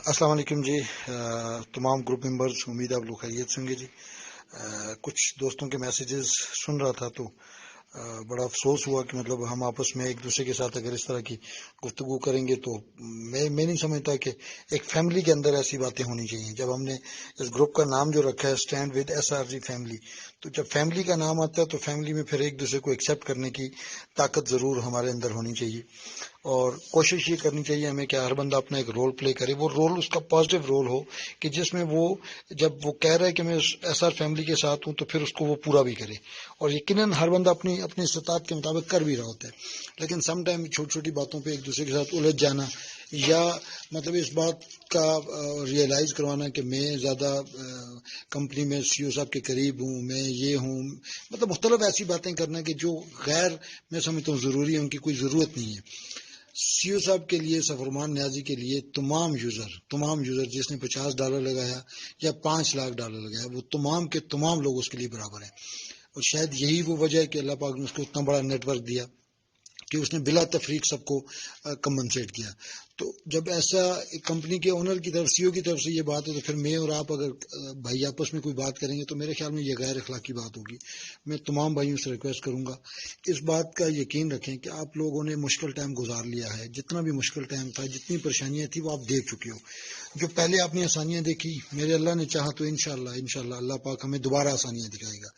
अस्सलाम वालेकुम जी। तमाम ग्रुप मेंबर्स, उम्मीद आप लोग खैरियत से होंगे जी। कुछ दोस्तों के मैसेजेस सुन रहा था तो बड़ा अफसोस हुआ कि मतलब हम आपस में एक दूसरे के साथ अगर इस तरह की गुफ्तगू करेंगे तो मैं नहीं समझता कि एक फैमिली के अंदर ऐसी बातें होनी चाहिए। जब हमने इस ग्रुप का नाम जो रखा है स्टैंड विद SRG फैमिली, तो जब फैमिली का नाम आता है तो फैमिली में फिर एक दूसरे को एक्सेप्ट करने की ताकत ज़रूर हमारे अंदर होनी चाहिए। और कोशिश ये करनी चाहिए हमें कि हर बंदा अपना एक रोल प्ले करे, वो रोल उसका पॉजिटिव रोल हो कि जिसमें वो जब वो कह रहा है कि मैं SR फैमिली के साथ हूँ तो फिर उसको वो पूरा भी करे। और यकीनन हर बंदा अपनी अपनी इस्तात के मुताबिक कर भी रहा होता है, लेकिन सम टाइम छोटी छोटी बातों पे एक दूसरे के साथ उलझ जाना या मतलब इस बात का रियलाइज करवाना कि मैं ज़्यादा कंपनी में CEO साहब के करीब हूँ, मैं ये हूँ, मतलब मुख्तलिफ ऐसी बातें करना कि जो गैर मैं समझता हूँ ज़रूरी है, उनकी कोई ज़रूरत नहीं है। CEO साहब के लिए, सफरमान न्याजी के लिए तमाम यूज़र जिसने $50 लगाया या $5 लाख लगाया, वो तमाम के तमाम लोग उसके लिए बराबर हैं। और शायद यही वो वजह है कि अल्लाह पाक ने उसको इतना बड़ा नेटवर्क दिया कि उसने बिला तफरीक सबको कंपनसेट किया। तो जब ऐसा एक कंपनी के ओनर की तरफ, CEO की तरफ से ये बात है, तो फिर मैं और आप अगर भाई आपस में कोई बात करेंगे तो मेरे ख्याल में ये गैर अखलाकी बात होगी। मैं तमाम भाइयों से रिक्वेस्ट करूंगा, इस बात का यकीन रखें कि आप लोगों ने मुश्किल टाइम गुजार लिया है। जितना भी मुश्किल टाइम था, जितनी परेशानियां थी, वो आप देख चुके हो। जो पहले आपने आसानियां देखी, मेरे अल्लाह ने चाहा तो इंशाल्लाह अल्लाह पाक हमें दोबारा आसानियां दिखाएगा।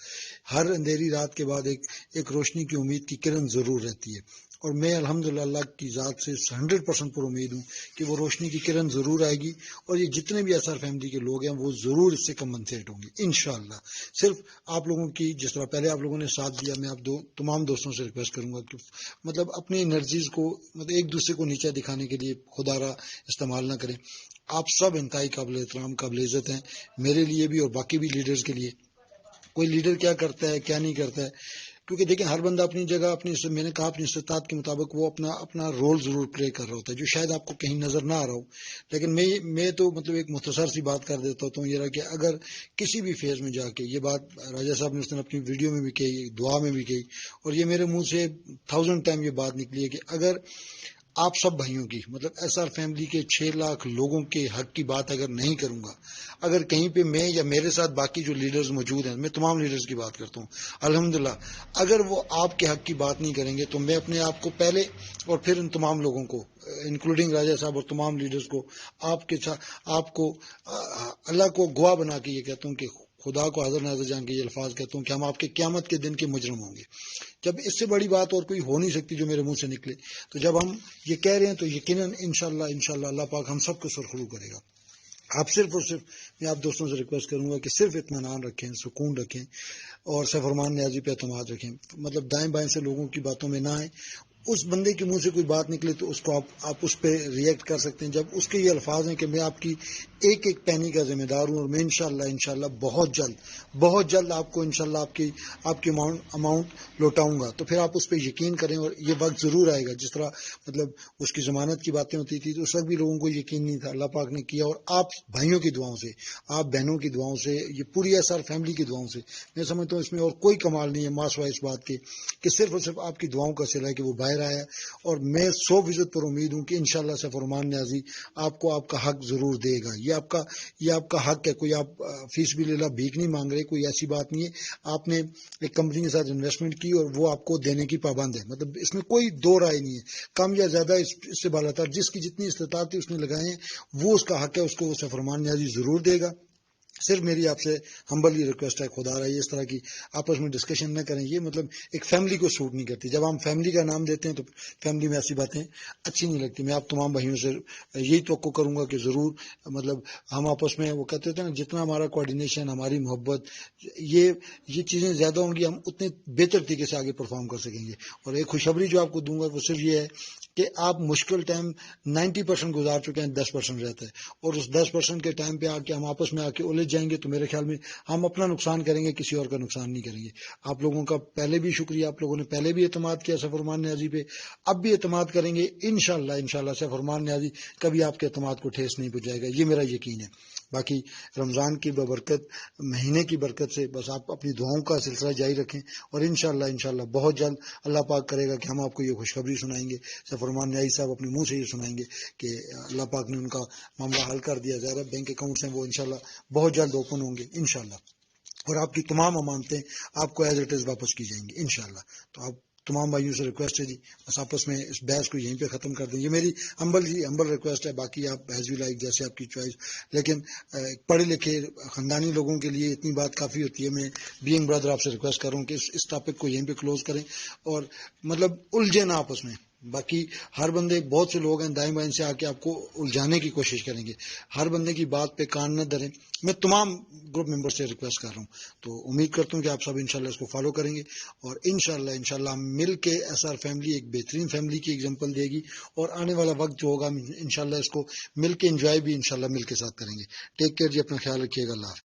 हर अंधेरी रात के बाद एक रोशनी की उम्मीद की किरण ज़रूर रहती है, और मैं अल्हम्दुलिल्लाह अल्लाह की ज़ात से 100% पर उम्मीद हूँ कि वो रोशनी की किरण ज़रूर आएगी और ये जितने भी SR फैमिली के लोग हैं वो ज़रूर इससे कंपनसेट होंगे इंशाअल्लाह। सिर्फ आप लोगों की, जिस तरह पहले आप लोगों ने साथ दिया, मैं आप तमाम दोस्तों से रिक्वेस्ट करूँगा कि मतलब अपनी एनर्जीज़ को मतलब एक दूसरे को नीचा दिखाने के लिए खुदारा इस्तेमाल ना करें। आप सब इंतहाई काबिल एहतराम, काबिल इज़्ज़त हैं, मेरे लिए भी और बाकी भी लीडर्स के लिए। कोई लीडर क्या करता है क्या नहीं करता है, क्योंकि देखिए हर बंदा अपनी जगह, अपनी, मैंने कहा अपनी इस्तात के मुताबिक वो अपना अपना रोल ज़रूर प्ले कर रहा होता है, जो शायद आपको कहीं नज़र ना आ रहा हो। लेकिन मैं तो मतलब एक मुख्तसर सी बात कर देता हूँ, ये रहा कि अगर किसी भी फेज़ में जाके, ये बात राजा साहब ने उस दिन अपनी वीडियो में भी कही, दुआ में भी कही, और ये मेरे मुंह से 1000 टाइम ये बात निकली है कि अगर आप सब भाइयों की, मतलब SR फैमिली के 6 लाख लोगों के हक की बात अगर नहीं करूंगा, अगर कहीं पे मैं या मेरे साथ बाकी जो लीडर्स मौजूद हैं, मैं तमाम लीडर्स की बात करता हूँ अल्हम्दुलिल्लाह, अगर वो आपके हक की बात नहीं करेंगे तो मैं अपने आप को पहले और फिर इन तमाम लोगों को, इंक्लूडिंग राजा साहब और तमाम लीडर्स को, आपके साथ आपको अल्लाह को गवाह बना के ये कहता हूँ कि खुदा को हाजिर नाज़र जान के ये अल्फाज कहता हूँ कि हम आपके क़यामत के दिन के मुजरम होंगे। जब इससे बड़ी बात और कोई हो नहीं सकती जो मेरे मुंह से निकले, तो जब हम ये कह रहे हैं तो यकीनन इंशाल्लाह अल्लाह पाक हम सबको सुरखरू करेगा। आप सिर्फ और सिर्फ, मैं आप दोस्तों से रिक्वेस्ट करूंगा कि सिर्फ इत्मीनान रखें, सुकून रखें और सफरमान न्याजी पे एतमाद रखें। मतलब दाएं बाएं से लोगों की बातों में ना आए। उस बंदे के मुंह से कोई बात निकले तो उसको आप उस पर रिएक्ट कर सकते हैं जब उसके ये अल्फाज हैं कि मैं आपकी एक एक पैनी का जिम्मेदार हूँ और मैं इंशाल्लाह बहुत जल्द आपको इंशाल्लाह आपकी अमाउंट लौटाऊंगा। तो फिर आप उस पर यकीन करें, और ये वक्त ज़रूर आएगा। जिस तरह मतलब उसकी ज़मानत की बातें होती थी तो उस वक्त भी लोगों को यकीन नहीं था, अल्लाह पाक ने किया, और आप भाइयों की दुआओं से, आप बहनों की दुआओं से, ये पूरी SR फैमिली की दुआओं से, मैं समझता हूँ इसमें और कोई कमाल नहीं है मासवा इस बात के कि सिर्फ और सिर्फ आपकी दुआओं का सिला है कि वो बाहर आया है। और मैं 100% पर उम्मीद हूँ कि इंशाल्लाह सफरमान न्याजी आपको आपका हक ज़रूर देगा। ये आपका हक है। कोई आप फीस भी ले ला, भीख नहीं मांग रहे, कोई ऐसी बात नहीं है। आपने एक कंपनी के साथ इन्वेस्टमेंट की और वो आपको देने की पाबंद है, मतलब इसमें कोई दो राय नहीं है। कम या ज़्यादा इससे बालातर जिसकी जितनी इस्तात थी उसने लगाए हैं, वो उसका हक है, उसको वो सफरमान न्याजी ज़रूर देगा। सिर्फ मेरी आपसे हम्बली रिक्वेस्ट है, खुदा रहा, इस तरह की आपस में डिस्कशन न करें। ये मतलब एक फैमिली को सूट नहीं करती। जब हम फैमिली का नाम देते हैं तो फैमिली में ऐसी बातें अच्छी नहीं लगती। मैं आप तमाम भाइयों से यही तवक्को करूंगा कि ज़रूर मतलब हम आपस में, वो कहते थे ना, जितना हमारा कोऑर्डिनेशन, हमारी मोहब्बत, ये चीज़ें ज़्यादा होंगी, हम उतने बेहतर तरीके से आगे परफॉर्म कर सकेंगे। और एक खुशखबरी जो आपको दूंगा वो सिर्फ ये है कि आप मुश्किल टाइम 90% गुजार चुके हैं, 10% रहता है, और उस 10% के टाइम पे आके हम आपस में आके उलझ जाएंगे तो मेरे ख्याल में हम अपना नुकसान करेंगे, किसी और का नुकसान नहीं करेंगे। आप लोगों का पहले भी शुक्रिया, आप लोगों ने पहले भी एतमाद किया सफरमान न्याजी पे, अब भी एतमाद करेंगे इंशाल्लाह सफरमान न्याजी कभी आपके एतमाद को ठेस नहीं पहुंचाएगा, ये मेरा यकीन है। باقی رمضان کی ببرکت مہینے کی برکت سے بس آپ اپنی دعاؤں کا سلسلہ جاری رکھیں، اور انشاءاللہ بہت جلد اللہ پاک کرے گا کہ ہم آپ کو یہ خوشخبری سنائیں گے۔ سفرمان نیائی صاحب اپنے منہ سے یہ سنائیں گے کہ اللہ پاک نے ان کا معاملہ حل کر دیا، ظاہر ہے بینک اکاؤنٹس ہیں وہ انشاءاللہ بہت جلد اوپن ہوں گے انشاءاللہ، اور آپ کی تمام امانتیں آپ کو ایز اٹ از واپس کی جائیں گی انشاءاللہ۔ تو آپ تمام بھائیوں سے ریکویسٹ ہے جی، بس آپس میں اس بحث کو یہیں پہ ختم کر دیں، یہ میری ہمبل ریکویسٹ ہے، باقی آپ ایز یو لائک، جیسے آپ کی چوائس، لیکن پڑھے لکھے خاندانی لوگوں کے لیے اتنی بات کافی ہوتی ہے۔ میں بینگ برادر آپ سے ریکویسٹ کر رہا ہوں کہ اس ٹاپک کو یہیں پہ کلوز کریں، اور مطلب الجھے نہ آپس میں۔ باقی ہر بندے، بہت سے لوگ ہیں دائیں بائیں سے آ کے آپ کو الجھانے کی کوشش کریں گے، ہر بندے کی بات پہ کان نہ دھریں۔ میں تمام گروپ ممبر سے ریکویسٹ کر رہا ہوں، تو امید کرتا ہوں کہ آپ سب انشاءاللہ اس کو فالو کریں گے، اور انشاءاللہ ہم مل کے ایس آر فیملی ایک بہترین فیملی کی ایگزامپل دے گی، اور آنے والا وقت جو ہوگا ہم انشاءاللہ اس کو مل کے انجوائے بھی انشاءاللہ مل کے ساتھ کریں گے۔ ٹیک کیئر جی، اپنا خیال رکھیے گا، اللہ حافظ۔